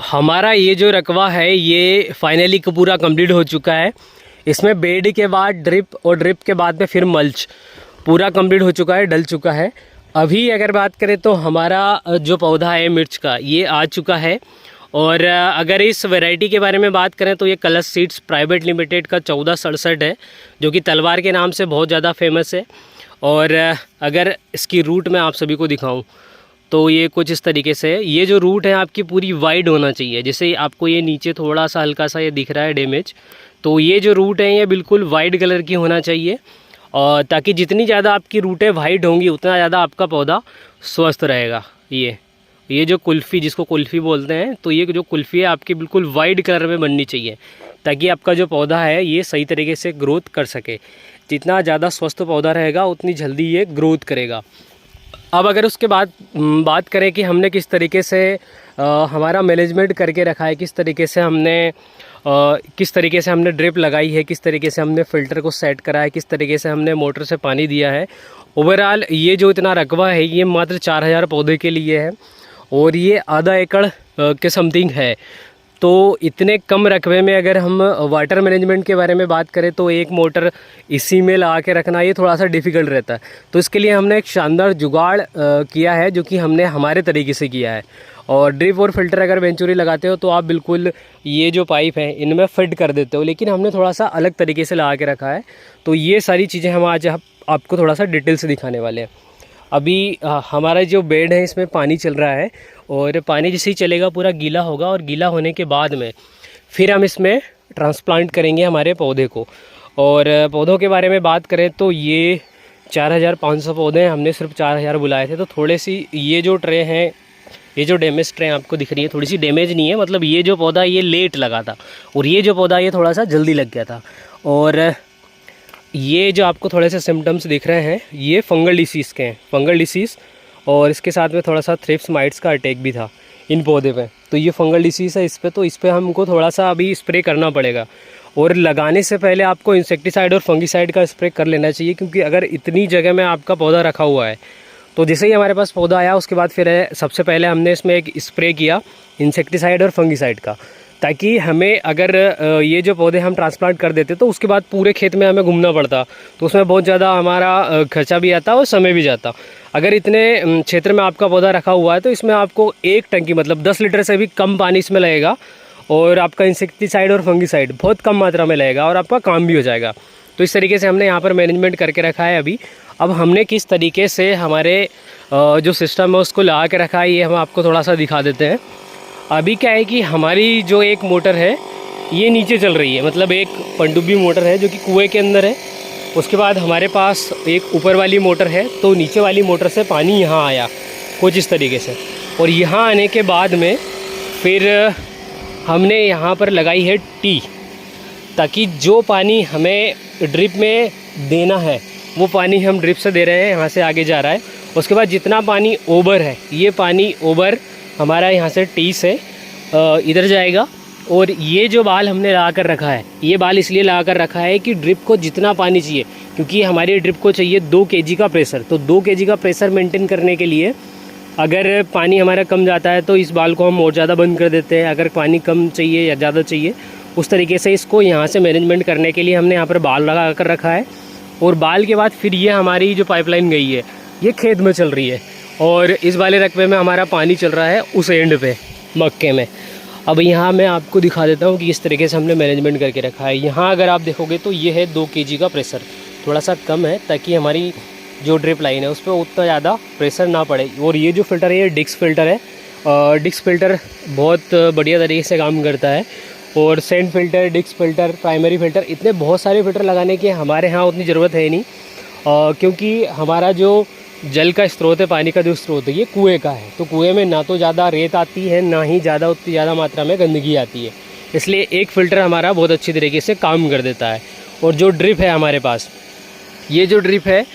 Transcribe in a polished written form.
हमारा ये जो रकबा है ये फाइनली पूरा कंप्लीट हो चुका है। इसमें बेड के बाद ड्रिप और ड्रिप के बाद में फिर मल्च पूरा कंप्लीट हो चुका है, डल चुका है। अभी अगर बात करें तो हमारा जो पौधा है मिर्च का ये आ चुका है। और अगर इस वैरायटी के बारे में बात करें तो ये कलश सीड्स प्राइवेट लिमिटेड का 1467 है, जो कि तलवार के नाम से बहुत ज़्यादा फेमस है। और अगर इसकी रूट मैं आप सभी को दिखाऊं तो ये कुछ इस तरीके से है। ये जो रूट है आपकी पूरी वाइड होना चाहिए। जैसे आपको ये नीचे थोड़ा सा हल्का सा ये दिख रहा है डैमेज, तो ये जो रूट है ये बिल्कुल वाइट कलर की होना चाहिए। और ताकि जितनी ज़्यादा आपकी रूटें वाइट होंगी उतना ज़्यादा आपका पौधा स्वस्थ रहेगा। ये जो कुल्फ़ी, जिसको कुल्फ़ी बोलते हैं, तो ये जो कुल्फ़ी है आपकी बिल्कुल वाइट कलर में बननी चाहिए ताकि आपका जो पौधा है ये सही तरीके से ग्रोथ कर सके। जितना ज़्यादा स्वस्थ पौधा रहेगा उतनी जल्दी ये ग्रोथ करेगा। अब अगर उसके बाद बात करें कि हमने किस तरीके से हमारा मैनेजमेंट करके रखा है, किस तरीके से हमने ड्रिप लगाई है, किस तरीके से हमने फ़िल्टर को सेट करा है, किस तरीके से हमने मोटर से पानी दिया है। ओवरऑल ये जो इतना रकबा है ये मात्र 4000 पौधे के लिए है और ये आधा एकड़ के समथिंग है। तो इतने कम रकबे में अगर हम वाटर मैनेजमेंट के बारे में बात करें तो एक मोटर इसी में लगा के रखना ये थोड़ा सा डिफ़िकल्ट रहता है। तो इसके लिए हमने एक शानदार जुगाड़ किया है, जो कि हमने हमारे तरीके से किया है। और ड्रिप और फिल्टर अगर वेंचुरी लगाते हो तो आप बिल्कुल ये जो पाइप है इनमें फिट कर देते हो, लेकिन हमने थोड़ा सा अलग तरीके से लगा के रखा है। तो ये सारी चीज़ें हम आज आपको थोड़ा सा डिटेल से दिखाने वाले हैं। अभी हमारा जो बेड है इसमें पानी चल रहा है और पानी जैसे ही चलेगा पूरा गीला होगा और गीला होने के बाद में फिर हम इसमें ट्रांसप्लांट करेंगे हमारे पौधे को। और पौधों के बारे में बात करें तो ये 4500 पौधे हैं, हमने सिर्फ 4000 बुलाए थे। तो थोड़े सी ये जो ट्रे हैं, ये जो डैमेज ट्रे आपको दिख रही है, थोड़ी सी डैमेज नहीं है, मतलब ये जो पौधा ये लेट लगा था और ये जो पौधा ये थोड़ा सा जल्दी लग गया था। और ये जो आपको थोड़े से सिम्टम्स दिख रहे हैं ये फंगल डिसीज़ के हैं, फंगल डिसीज़। और इसके साथ में थोड़ा सा थ्रिप्स माइट्स का अटैक भी था इन पौधे पे। तो ये फंगल डिसीज़ है इस पे, तो इस पे हमको थोड़ा सा अभी स्प्रे करना पड़ेगा। और लगाने से पहले आपको इंसेक्टिसाइड और फंगिसाइड का स्प्रे कर लेना चाहिए, क्योंकि अगर इतनी जगह में आपका पौधा रखा हुआ है तो जैसे ही हमारे पास पौधा आया उसके बाद फिर सबसे पहले हमने इसमें एक स्प्रे किया इंसेक्टिसाइड और फंगिसाइड का, ताकि हमें अगर ये जो पौधे हम ट्रांसप्लांट कर देते तो उसके बाद पूरे खेत में हमें घूमना पड़ता, तो उसमें बहुत ज़्यादा हमारा खर्चा भी आता और समय भी जाता। अगर इतने क्षेत्र में आपका पौधा रखा हुआ है तो इसमें आपको एक टंकी मतलब 10 लीटर से भी कम पानी इसमें लगेगा और आपका इंसेक्टिसाइड और फंगिसाइड बहुत कम मात्रा में लगेगा और आपका काम भी हो जाएगा। तो इस तरीके से हमने यहाँ पर मैनेजमेंट करके रखा है अभी। अब हमने किस तरीके से हमारे जो सिस्टम है उसको लगा के रखा है ये हम आपको थोड़ा सा दिखा देते हैं। अभी क्या है कि हमारी जो एक मोटर है ये नीचे चल रही है, मतलब एक पनडुब्बी मोटर है जो कि कुएं के अंदर है। उसके बाद हमारे पास एक ऊपर वाली मोटर है, तो नीचे वाली मोटर से पानी यहाँ आया कुछ इस तरीके से। और यहाँ आने के बाद में फिर हमने यहाँ पर लगाई है टी, ताकि जो पानी हमें ड्रिप में देना है वो पानी हम ड्रिप से दे रहे हैं, यहाँ से आगे जा रहा है। उसके बाद जितना पानी ओवर है ये पानी ओवर हमारा यहाँ से टी से इधर जाएगा। और ये जो बाल हमने लगा कर रखा है ये बाल इसलिए लगा कर रखा है कि ड्रिप को जितना पानी चाहिए, क्योंकि हमारी ड्रिप को चाहिए 2 kg का प्रेशर। तो 2 kg का प्रेशर मेंटेन करने के लिए अगर पानी हमारा कम जाता है तो इस बाल को हम और ज़्यादा बंद कर देते हैं। अगर पानी कम चाहिए या ज़्यादा चाहिए उस तरीके से इसको यहाँ से मैनेजमेंट करने के लिए हमने यहाँ पर बाल लगा कर रखा है। और बाल के बाद फिर ये हमारी जो पाइपलाइन गई है ये खेत में चल रही है और इस वाले रकबे में हमारा पानी चल रहा है उस एंड पे मक्के में। अब यहाँ मैं आपको दिखा देता हूँ कि किस तरीके से हमने मैनेजमेंट करके रखा है। यहाँ अगर आप देखोगे तो ये है 2 kg का प्रेशर, थोड़ा सा कम है ताकि हमारी जो ड्रिप लाइन है उस पर उतना ज़्यादा प्रेशर ना पड़े। और ये जो फ़िल्टर है ये डिक्स फ़िल्टर है, डिक्स फ़िल्टर बहुत बढ़िया तरीके से काम करता है। और सेंट फ़िल्टर, डिक्स फ़िल्टर, प्राइमरी फ़िल्टर, इतने बहुत सारे फ़िल्टर लगाने की हमारे यहाँ उतनी ज़रूरत है नहीं, क्योंकि हमारा जो जल का स्रोत है, पानी का जो स्रोत है ये कुएं का है। तो कुएं में ना तो ज़्यादा रेत आती है ना ही उतनी ज़्यादा मात्रा में गंदगी आती है, इसलिए एक फ़िल्टर हमारा बहुत अच्छी तरीके से काम कर देता है। और जो ड्रिप है हमारे पास, ये जो ड्रिप है